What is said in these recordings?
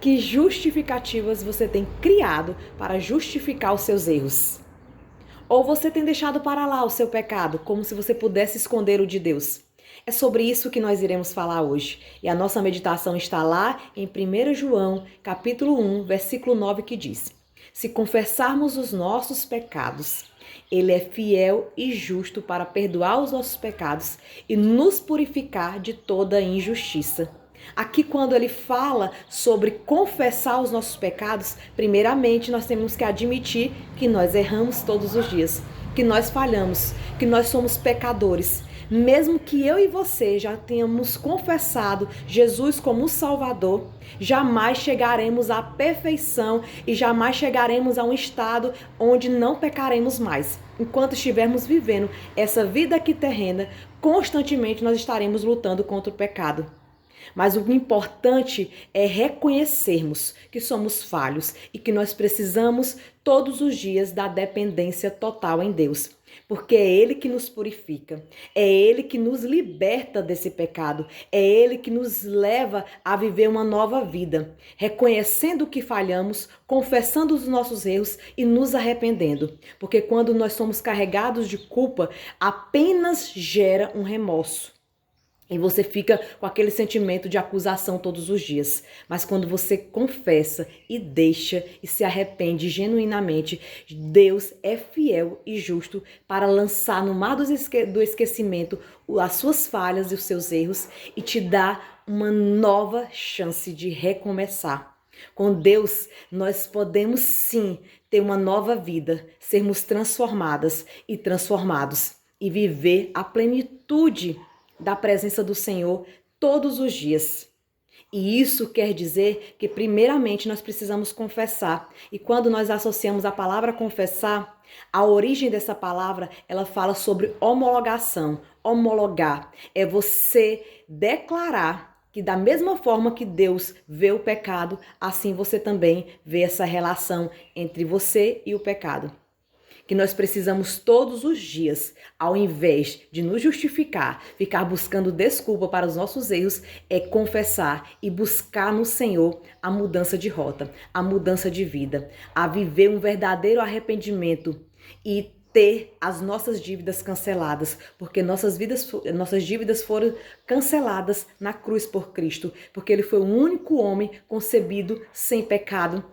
Que justificativas você tem criado para justificar os seus erros? Ou você tem deixado para lá o seu pecado, como se você pudesse esconder o de Deus? É sobre isso que nós iremos falar hoje. E a nossa meditação está lá em 1 João, capítulo 1, versículo 9, que diz: Se confessarmos os nossos pecados, Ele é fiel e justo para perdoar os nossos pecados e nos purificar de toda injustiça. Aqui, quando ele fala sobre confessar os nossos pecados, primeiramente nós temos que admitir que nós erramos todos os dias, que nós falhamos, que nós somos pecadores. Mesmo que eu e você já tenhamos confessado Jesus como o Salvador, jamais chegaremos à perfeição e jamais chegaremos a um estado onde não pecaremos mais. Enquanto estivermos vivendo essa vida aqui terrena, constantemente nós estaremos lutando contra o pecado. Mas o importante é reconhecermos que somos falhos e que nós precisamos todos os dias da dependência total em Deus. Porque é Ele que nos purifica, é Ele que nos liberta desse pecado, é Ele que nos leva a viver uma nova vida, reconhecendo que falhamos, confessando os nossos erros e nos arrependendo. Porque quando nós somos carregados de culpa, apenas gera um remorso. E você fica com aquele sentimento de acusação todos os dias. Mas quando você confessa e deixa e se arrepende genuinamente, Deus é fiel e justo para lançar no mar do esquecimento as suas falhas e os seus erros e te dar uma nova chance de recomeçar. Com Deus, nós podemos sim ter uma nova vida, sermos transformadas e transformados e viver a plenitude da presença do Senhor todos os dias. E isso quer dizer que primeiramente nós precisamos confessar. E quando nós associamos a palavra confessar, a origem dessa palavra, ela fala sobre homologação. Homologar é você declarar que da mesma forma que Deus vê o pecado, assim você também vê essa relação entre você e o pecado. Que nós precisamos todos os dias, ao invés de nos justificar, ficar buscando desculpa para os nossos erros, é confessar e buscar no Senhor a mudança de rota, a mudança de vida, a viver um verdadeiro arrependimento e ter as nossas dívidas canceladas, porque nossas dívidas foram canceladas na cruz por Cristo, porque Ele foi o único homem concebido sem pecado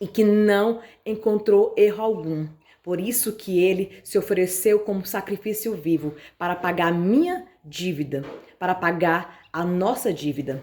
e que não encontrou erro algum. Por isso que ele se ofereceu como sacrifício vivo para pagar a minha dívida, para pagar a nossa dívida,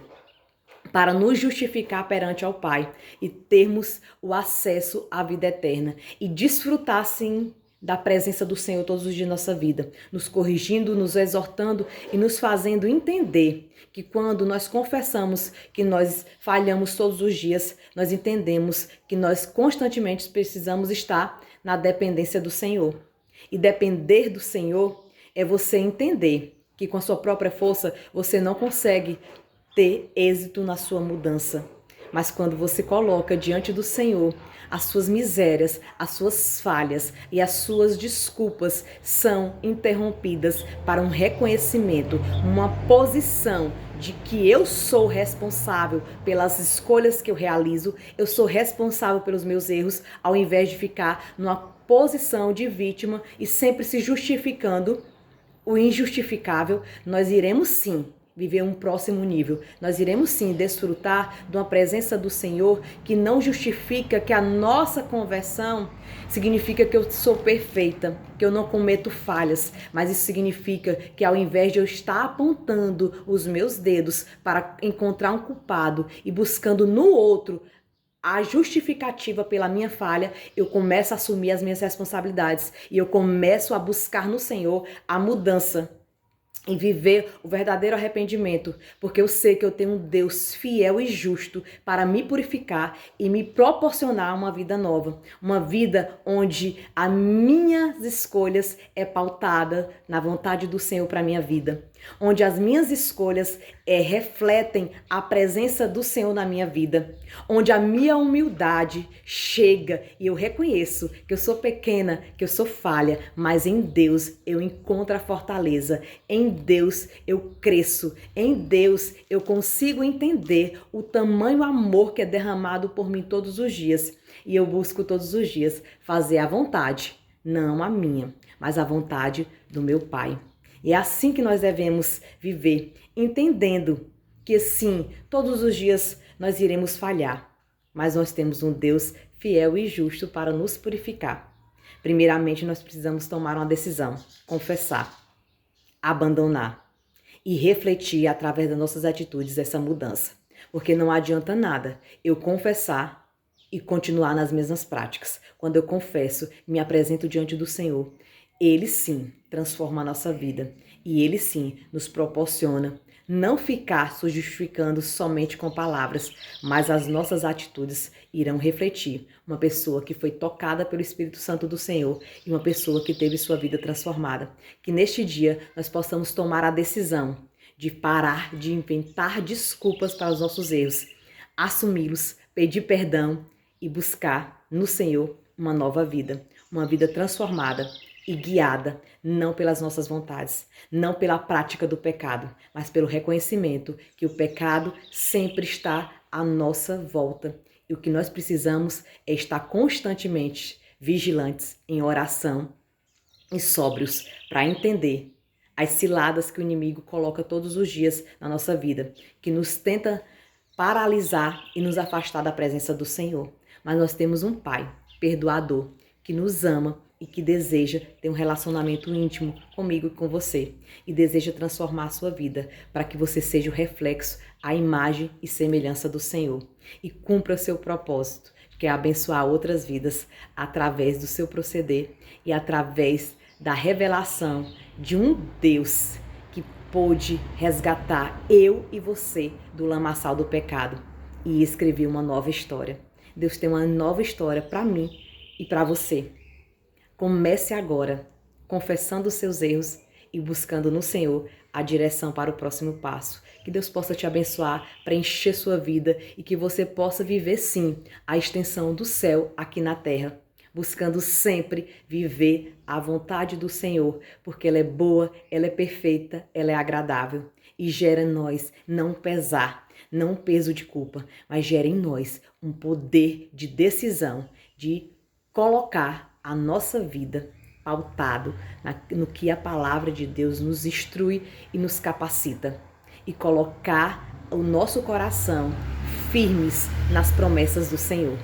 para nos justificar perante ao Pai e termos o acesso à vida eterna e desfrutar, sim, da presença do Senhor todos os dias da nossa vida, nos corrigindo, nos exortando e nos fazendo entender que quando nós confessamos que nós falhamos todos os dias, nós entendemos que nós constantemente precisamos estar na dependência do Senhor. E depender do Senhor é você entender que com a sua própria força você não consegue ter êxito na sua mudança. Mas quando você coloca diante do Senhor as suas misérias, as suas falhas e as suas desculpas são interrompidas para um reconhecimento, uma posição de que eu sou responsável pelas escolhas que eu realizo, eu sou responsável pelos meus erros, ao invés de ficar numa posição de vítima e sempre se justificando o injustificável, nós iremos sim viver um próximo nível. Nós iremos sim desfrutar de uma presença do Senhor que não justifica que a nossa conversão significa que eu sou perfeita, que eu não cometo falhas, mas isso significa que ao invés de eu estar apontando os meus dedos para encontrar um culpado e buscando no outro a justificativa pela minha falha, eu começo a assumir as minhas responsabilidades e eu começo a buscar no Senhor a mudança e viver o verdadeiro arrependimento, porque eu sei que eu tenho um Deus fiel e justo para me purificar e me proporcionar uma vida nova, uma vida onde as minhas escolhas é pautada na vontade do Senhor para a minha vida. onde as minhas escolhas refletem a presença do Senhor na minha vida, onde a minha humildade chega e eu reconheço que eu sou pequena, que eu sou falha, mas em Deus eu encontro a fortaleza, em Deus eu cresço, em Deus eu consigo entender o tamanho amor que é derramado por mim todos os dias, e eu busco todos os dias fazer a vontade, não a minha, mas a vontade do meu Pai. E é assim que nós devemos viver, entendendo que sim, todos os dias nós iremos falhar, mas nós temos um Deus fiel e justo para nos purificar. Primeiramente, nós precisamos tomar uma decisão, confessar, abandonar e refletir através das nossas atitudes essa mudança. Porque não adianta nada eu confessar e continuar nas mesmas práticas. Quando eu confesso, me apresento diante do Senhor, Ele sim transforma a nossa vida e Ele sim nos proporciona não ficar se justificando somente com palavras, mas as nossas atitudes irão refletir uma pessoa que foi tocada pelo Espírito Santo do Senhor e uma pessoa que teve sua vida transformada. Que neste dia nós possamos tomar a decisão de parar de inventar desculpas para os nossos erros, assumi-los, pedir perdão e buscar no Senhor uma nova vida, uma vida transformada e guiada não pelas nossas vontades, não pela prática do pecado, mas pelo reconhecimento que o pecado sempre está à nossa volta. E o que nós precisamos é estar constantemente vigilantes em oração e sóbrios para entender as ciladas que o inimigo coloca todos os dias na nossa vida, que nos tenta paralisar e nos afastar da presença do Senhor. Mas nós temos um Pai perdoador que nos ama e que deseja ter um relacionamento íntimo comigo e com você. E deseja transformar a sua vida para que você seja o reflexo, a imagem e semelhança do Senhor. E cumpra o seu propósito, que é abençoar outras vidas através do seu proceder e através da revelação de um Deus que pôde resgatar eu e você do lamaçal do pecado e escrever uma nova história. Deus tem uma nova história para mim e para você. Comece agora, confessando os seus erros e buscando no Senhor a direção para o próximo passo. Que Deus possa te abençoar, preencher sua vida e que você possa viver sim a extensão do céu aqui na terra, buscando sempre viver a vontade do Senhor, porque ela é boa, ela é perfeita, ela é agradável e gera em nós não pesar, não peso de culpa, mas gera em nós um poder de decisão, de colocar a nossa vida pautado no que a palavra de Deus nos instrui e nos capacita, e colocar o nosso coração firmes nas promessas do Senhor.